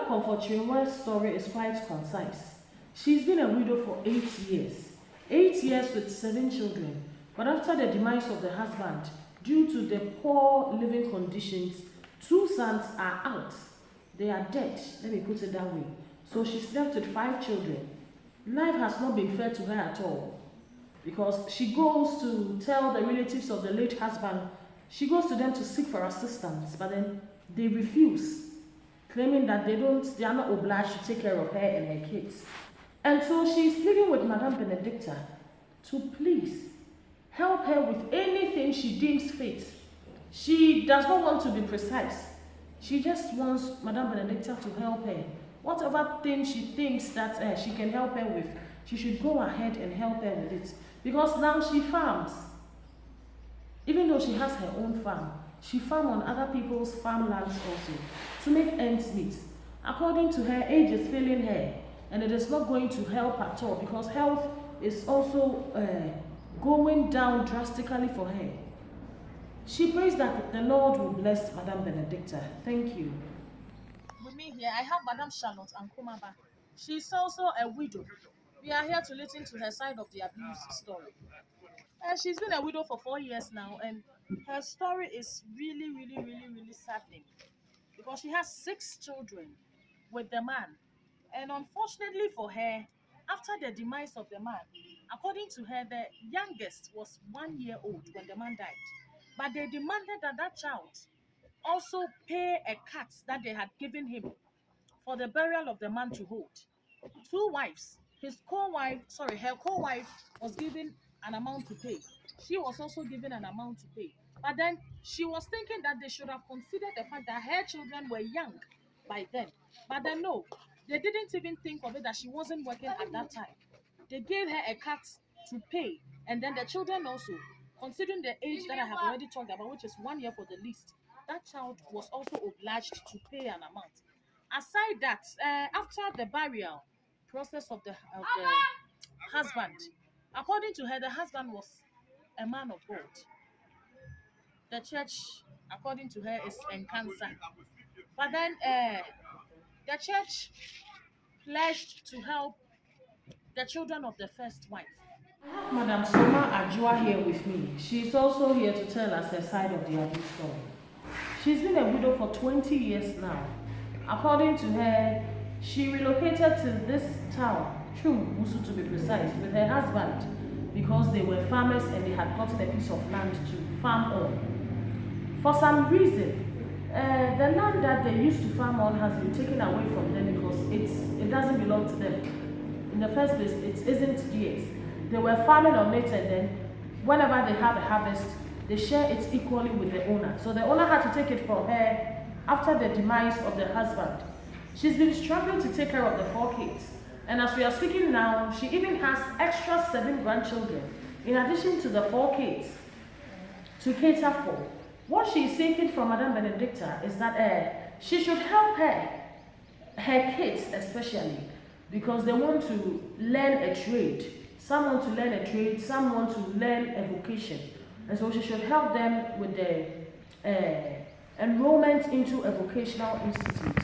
Comfort Chinwe's story is quite concise. She's been a widow for 8 years. 8 years with 7 children. But after the demise of the husband, due to the poor living conditions, 2 sons are out. They are dead, let me put it that way. So she's left with 5 children. Life has not been fair to her at all. Because she goes to tell the relatives of the late husband, she goes to them to seek for assistance, but then they refuse, claiming that they are not obliged to take care of her and her kids. And so she's pleading with Madame Benedicta to please help her with anything she deems fit. She does not want to be precise. She just wants Madame Benedicta to help her. Whatever thing she thinks that she can help her with, she should go ahead and help her with it. Because now she farms. Even though she has her own farm, she farms on other people's farmlands also to make ends meet. According to her, age is failing her, and it is not going to help at all because health is also going down drastically for her. She prays that the Lord will bless Madame Benedicta. Thank you. With me here, I have Madame Charlotte Ankumaba. She's also a widow. We are here to listen to her side of the abuse story. She's been a widow for 4 years now, and her story is really saddening because she has 6 children with the man. And unfortunately for her, after the demise of the man, according to her, the youngest was 1 year old when the man died. But they demanded that that child also pay a cut that they had given him for the burial of the man to hold. 2 wives, her co-wife was given an amount to pay. She was also given an amount to pay. But then she was thinking that they should have considered the fact that her children were young by then. But then no, they didn't even think of it that she wasn't working at that time. They gave her a cut to pay, and then the children also, considering the age that I have already talked about, which is 1 year for the least, that child was also obliged to pay an amount. Aside that, after the burial process of the husband, according to her, the husband was a man of God. The church, according to her, is in cancer. But then the church pledged to help the children of the first wife. Madam Soma Ajua here with me. She's also here to tell us her side of the abuse story. She's been a widow for 20 years now. According to her, she relocated to this town, Chum, Musu to be precise, with her husband because they were farmers and they had gotten a piece of land to farm on. For some reason, the land that they used to farm on has been taken away from them because it doesn't belong to them. In the first place, it isn't theirs. They were farming on it, and then whenever they have a harvest, they share it equally with the owner. So the owner had to take it from her after the demise of the husband. She's been struggling to take care of the 4 kids. And as we are speaking now, she even has extra 7 grandchildren, in addition to the 4 kids, to cater for. What she is seeking from Madame Benedicta is that she should help her kids especially, because they want to learn a trade. Some want to learn a trade, some want to learn a vocation. And so she should help them with the enrollment into a vocational institute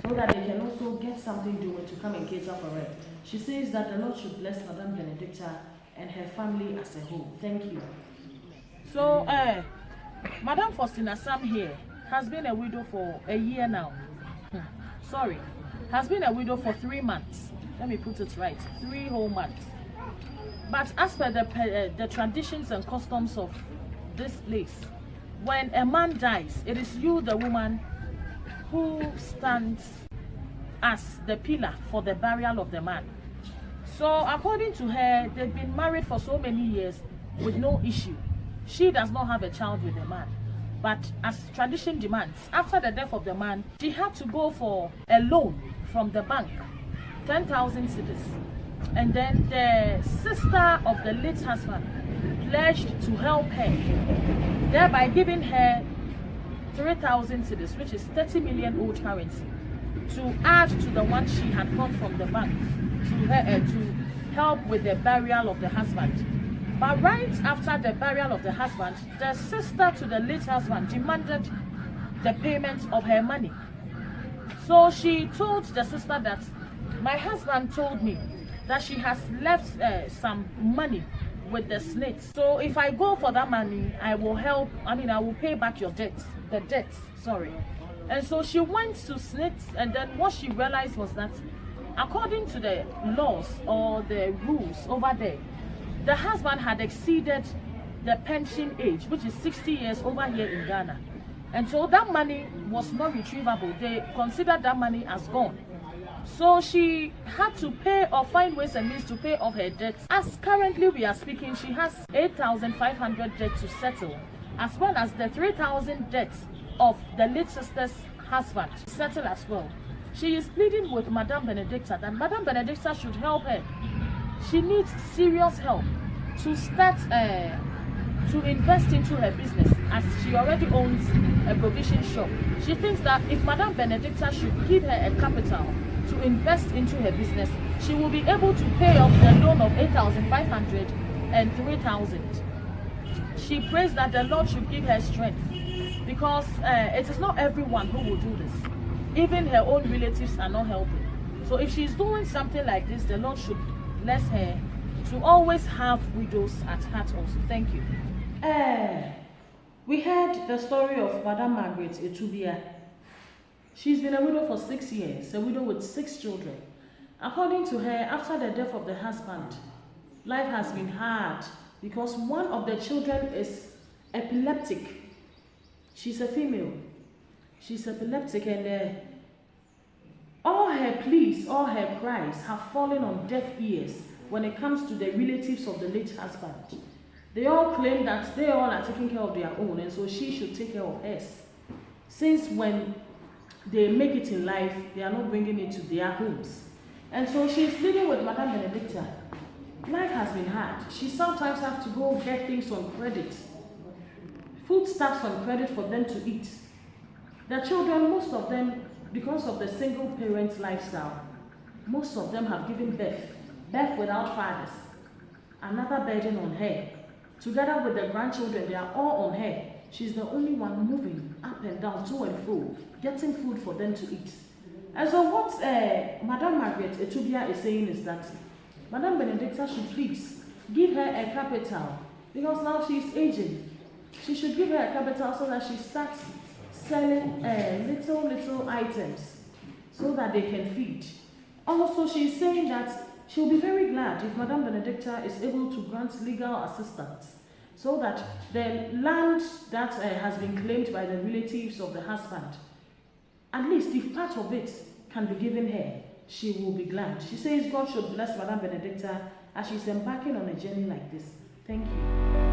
so that they can also get something doing to come and cater for her. She says that the Lord should bless Madame Benedicta and her family as a whole. Thank you. So, Madame Faustina Sam here has been a widow for a year now. Has been a widow for 3 months. Let me put it right, 3 whole months. But as per the traditions and customs of this place, when a man dies, it is you, the woman, who stands as the pillar for the burial of the man. So according to her, they've been married for so many years with no issue. She does not have a child with the man. But as tradition demands, after the death of the man, she had to go for a loan from the bank, 10,000 cedis. And then the sister of the late husband pledged to help her, thereby giving her 3,000 cedis, which is 30 million old currency, to add to the one she had got from the bank to help with the burial of the husband. But right after the burial of the husband, the sister to the late husband demanded the payment of her money. So she told the sister that my husband told me that she has left some money with the snakes. So if I go for that money, I will help, I will pay back your debt, the debt, sorry. And so she went to snakes, and then what she realized was that according to the laws or the rules over there, the husband had exceeded the pension age, which is 60 years over here in Ghana. And so that money was not retrievable. They considered that money as gone. So she had to pay or find ways and means to pay off her debts. As currently we are speaking, she has 8,500 debts to settle, as well as the 3,000 debts of the late sister's husband to settle as well. She is pleading with Madame Benedicta that Madame Benedicta should help her. She needs serious help to start to invest into her business, as she already owns a provision shop. She thinks that if Madame Benedicta should give her a capital to invest into her business, she will be able to pay off the loan of 8,500 and 3,000. She prays that the Lord should give her strength, because it is not everyone who will do this. Even her own relatives are not helping. So if she's doing something like this, the Lord should bless her to always have widows at heart also. Thank you. We heard the story of Madame Margaret Etubia. She's been a widow for 6 years, a widow with 6 children. According to her, after the death of the husband, life has been hard because one of the children is epileptic. She's a female. She's epileptic, and all her pleas, all her cries have fallen on deaf ears when it comes to the relatives of the late husband. They all claim that they all are taking care of their own, and so she should take care of hers. Since when they make it in life, they are not bringing it to their homes. And so she's pleading with Madame Benedicta. Life has been hard. She sometimes has to go get things on credit, foodstuffs on credit for them to eat. The children, most of them, because of the single parent lifestyle, most of them have given birth without fathers. Another burden on her. Together with the grandchildren, they are all on her. She's the only one moving up and down, to and fro, getting food for them to eat. And so what Madame Margaret Etubia is saying is that Madame Benedicta should please give her a capital, because now she's aging. She should give her a capital so that she starts selling little items so that they can feed. Also, she's saying that she'll be very glad if Madame Benedicta is able to grant legal assistance so that the land that has been claimed by the relatives of the husband, at least if part of it can be given her, she will be glad. She says God should bless Madame Benedicta as she's embarking on a journey like this. Thank you.